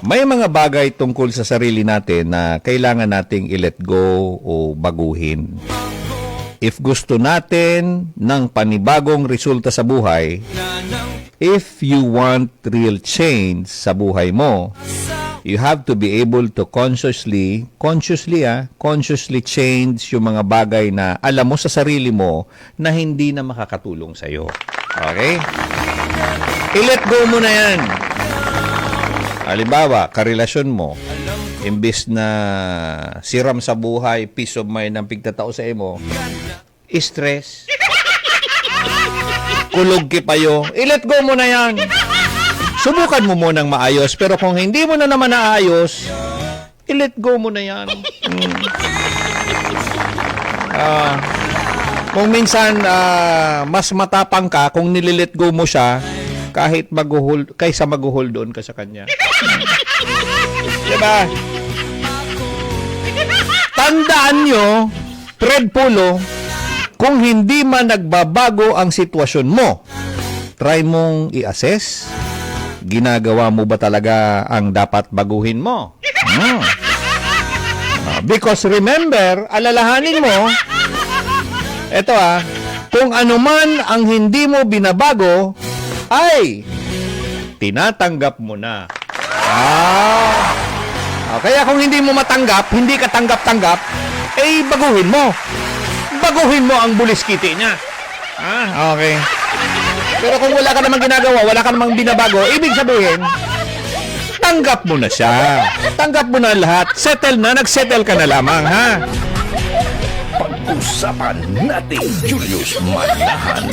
May mga bagay tungkol sa sarili natin na kailangan nating i-let go o baguhin. If gusto natin ng panibagong resulta sa buhay, if you want real change sa buhay mo, you have to be able to consciously change yung mga bagay na alam mo sa sarili mo na hindi na makakatulong sa'yo. Okay? I-let go mo na yan. Halimbawa, karelasyon mo, imbis na siram sa buhay, peace of mind ang pigtatao sa imo, stress, kulog kipayo, i-let go mo na yan. Subukan mo munang maayos, pero kung hindi mo na naman naayos, i-let go mo na yan. Kung minsan mas matapang ka kung nililet go mo siya kahit kaysa mag-hold on ka sa kanya. Diba? Tandaan nyo, Fred Pulo, kung hindi man nagbabago ang sitwasyon mo, try mong i-assess. Ginagawa mo ba talaga ang dapat baguhin mo? Because remember, alalahanin mo, eto kung ano man ang hindi mo binabago, ay tinatanggap mo na. Kaya kung hindi mo matanggap, hindi ka tanggap-tanggap, baguhin mo. Baguhin mo ang buliskiti niya. Okay. Pero kung wala ka namang ginagawa, wala ka namang binabago, ibig sabihin, tanggap mo na siya. Tanggap mo na lahat. Settle na, nagsettle ka na lamang, ha? Pag-usapan natin, Julius Manahan.